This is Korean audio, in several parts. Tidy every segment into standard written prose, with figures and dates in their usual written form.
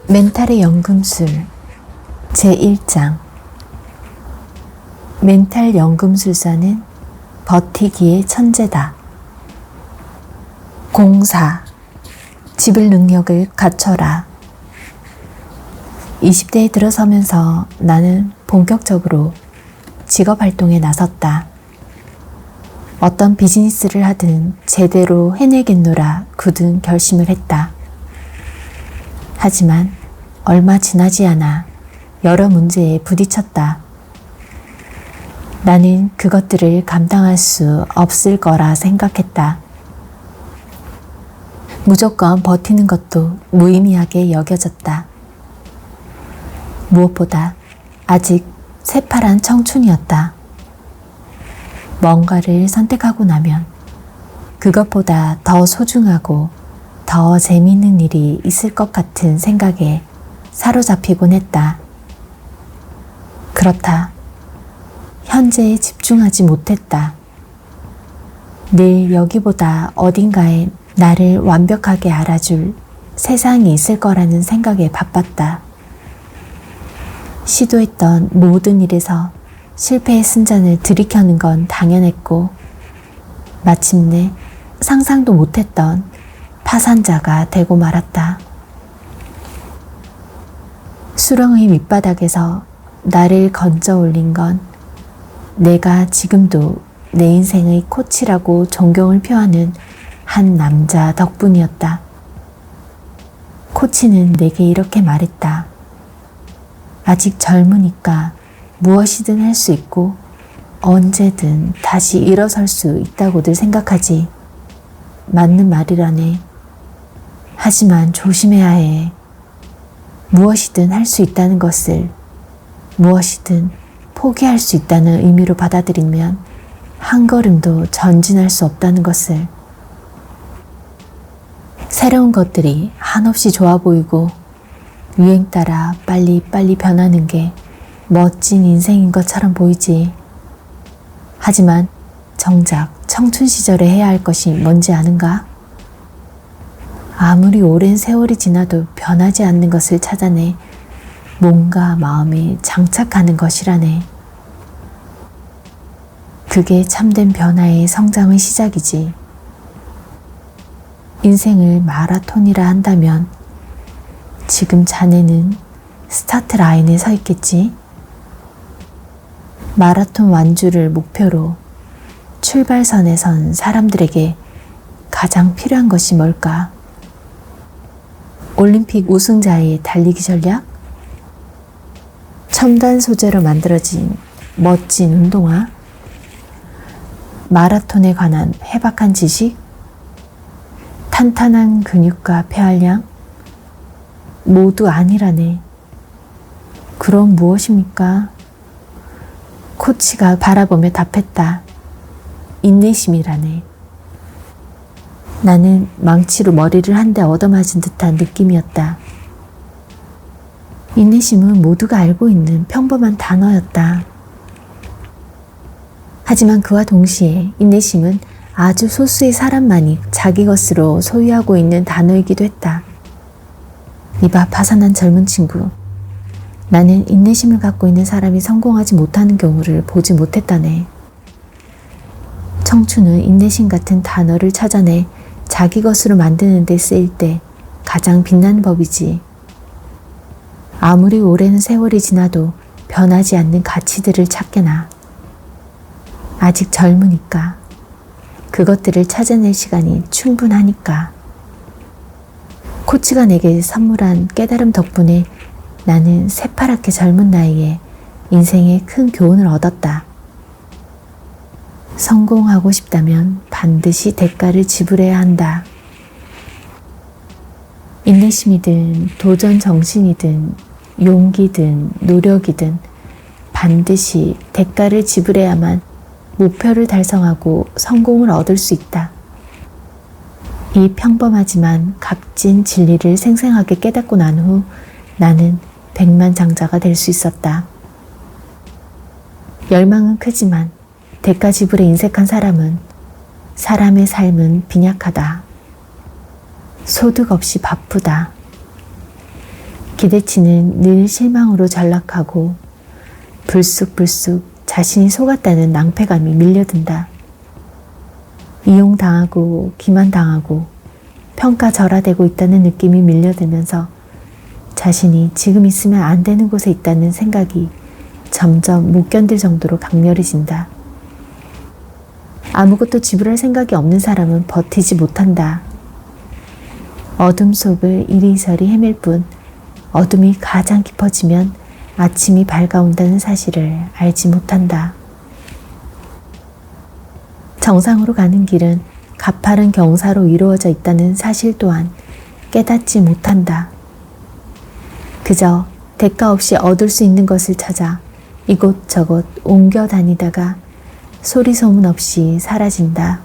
멘탈의 연금술 제1장. 멘탈 연금술사는 버티기의 천재다. 공사 지불 능력을 갖춰라. 20대에 들어서면서 나는 본격적으로 직업활동에 나섰다. 어떤 비즈니스를 하든 제대로 해내겠노라 굳은 결심을 했다. 하지만 얼마 지나지 않아 여러 문제에 부딪혔다. 나는 그것들을 감당할 수 없을 거라 생각했다. 무조건 버티는 것도 무의미하게 여겨졌다. 무엇보다 아직 새파란 청춘이었다. 뭔가를 선택하고 나면 그것보다 더 소중하고 더 재미있는 일이 있을 것 같은 생각에 사로잡히곤 했다. 그렇다. 현재에 집중하지 못했다. 늘 여기보다 어딘가에 나를 완벽하게 알아줄 세상이 있을 거라는 생각에 바빴다. 시도했던 모든 일에서 실패의 순잔을 들이켜는 건 당연했고, 마침내 상상도 못했던 파산자가 되고 말았다. 수렁의 밑바닥에서 나를 건져 올린 건 내가 지금도 내 인생의 코치라고 존경을 표하는 한 남자 덕분이었다. 코치는 내게 이렇게 말했다. 아직 젊으니까 무엇이든 할 수 있고 언제든 다시 일어설 수 있다고들 생각하지. 맞는 말이라네. 하지만 조심해야 해. 무엇이든 할 수 있다는 것을 무엇이든 포기할 수 있다는 의미로 받아들이면 한 걸음도 전진할 수 없다는 것을. 새로운 것들이 한없이 좋아 보이고 유행 따라 빨리빨리 변하는 게 멋진 인생인 것처럼 보이지. 하지만 정작 청춘 시절에 해야 할 것이 뭔지 아는가? 아무리 오랜 세월이 지나도 변하지 않는 것을 찾아내 몸과 마음에 장착하는 것이라네. 그게 참된 변화의 성장의 시작이지. 인생을 마라톤이라 한다면 지금 자네는 스타트 라인에 서 있겠지? 마라톤 완주를 목표로 출발선에 선 사람들에게 가장 필요한 것이 뭘까? 올림픽 우승자의 달리기 전략? 첨단 소재로 만들어진 멋진 운동화? 마라톤에 관한 해박한 지식? 탄탄한 근육과 폐활량? 모두 아니라네. 그럼 무엇입니까? 코치가 바라보며 답했다. 인내심이라네. 나는 망치로 머리를 한 대 얻어맞은 듯한 느낌이었다. 인내심은 모두가 알고 있는 평범한 단어였다. 하지만 그와 동시에 인내심은 아주 소수의 사람만이 자기 것으로 소유하고 있는 단어이기도 했다. 이봐 파산한 젊은 친구. 나는 인내심을 갖고 있는 사람이 성공하지 못하는 경우를 보지 못했다네. 청춘은 인내심 같은 단어를 찾아내 자기 것으로 만드는 데 쓰일 때 가장 빛나는 법이지. 아무리 오랜 세월이 지나도 변하지 않는 가치들을 찾게나. 아직 젊으니까. 그것들을 찾아낼 시간이 충분하니까. 코치가 내게 선물한 깨달음 덕분에 나는 새파랗게 젊은 나이에 인생에 큰 교훈을 얻었다. 성공하고 싶다면 반드시 대가를 지불해야 한다. 인내심이든 도전 정신이든 용기든 노력이든 반드시 대가를 지불해야만 목표를 달성하고 성공을 얻을 수 있다. 이 평범하지만 값진 진리를 생생하게 깨닫고 난 후 나는 백만장자가 될 수 있었다. 열망은 크지만 대가 지불에 인색한 사람은 사람의 삶은 빈약하다. 소득 없이 바쁘다. 기대치는 늘 실망으로 전락하고 불쑥불쑥 자신이 속았다는 낭패감이 밀려든다. 이용당하고 기만당하고 평가절하되고 있다는 느낌이 밀려들면서 자신이 지금 있으면 안 되는 곳에 있다는 생각이 점점 못 견딜 정도로 강렬해진다. 아무것도 지불할 생각이 없는 사람은 버티지 못한다. 어둠 속을 이리저리 헤맬 뿐 어둠이 가장 깊어지면 아침이 밝아온다는 사실을 알지 못한다. 정상으로 가는 길은 가파른 경사로 이루어져 있다는 사실 또한 깨닫지 못한다. 그저 대가 없이 얻을 수 있는 것을 찾아 이곳저곳 옮겨 다니다가 소리 소문 없이 사라진다.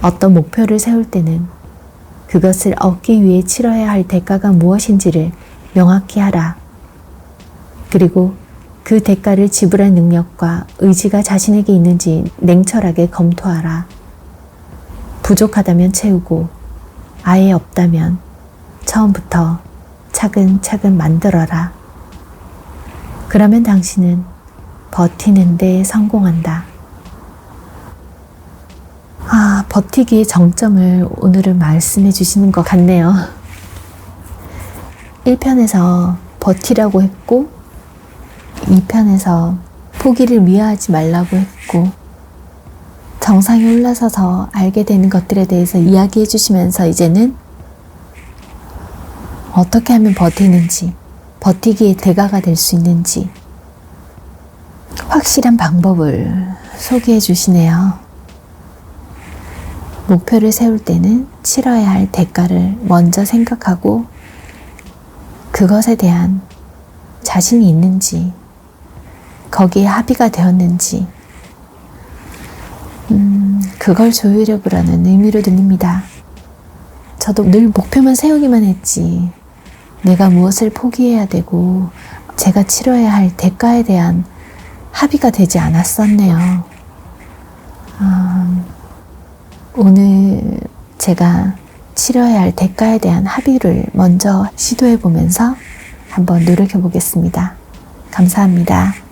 어떤 목표를 세울 때는 그것을 얻기 위해 치러야 할 대가가 무엇인지를 명확히 하라. 그리고 그 대가를 지불할 능력과 의지가 자신에게 있는지 냉철하게 검토하라. 부족하다면 채우고 아예 없다면 처음부터 차근차근 만들어라. 그러면 당신은 버티는 데 성공한다. 버티기의 정점을 오늘은 말씀해 주시는 것 같네요. 1편에서 버티라고 했고 2편에서 포기를 미화하지 말라고 했고 정상에 올라서서 알게 되는 것들에 대해서 이야기해 주시면서 이제는 어떻게 하면 버티는지, 버티기의 대가가 될 수 있는지 확실한 방법을 소개해 주시네요. 목표를 세울 때는 치러야 할 대가를 먼저 생각하고 그것에 대한 자신이 있는지, 거기에 합의가 되었는지 그걸 조율해 보라는 의미로 들립니다. 저도 늘 목표만 세우기만 했지 내가 무엇을 포기해야 되고 제가 치러야 할 대가에 대한 합의가 되지 않았었네요. 오늘 제가 치러야 할 대가에 대한 합의를 먼저 시도해 보면서 한번 노력해 보겠습니다. 감사합니다.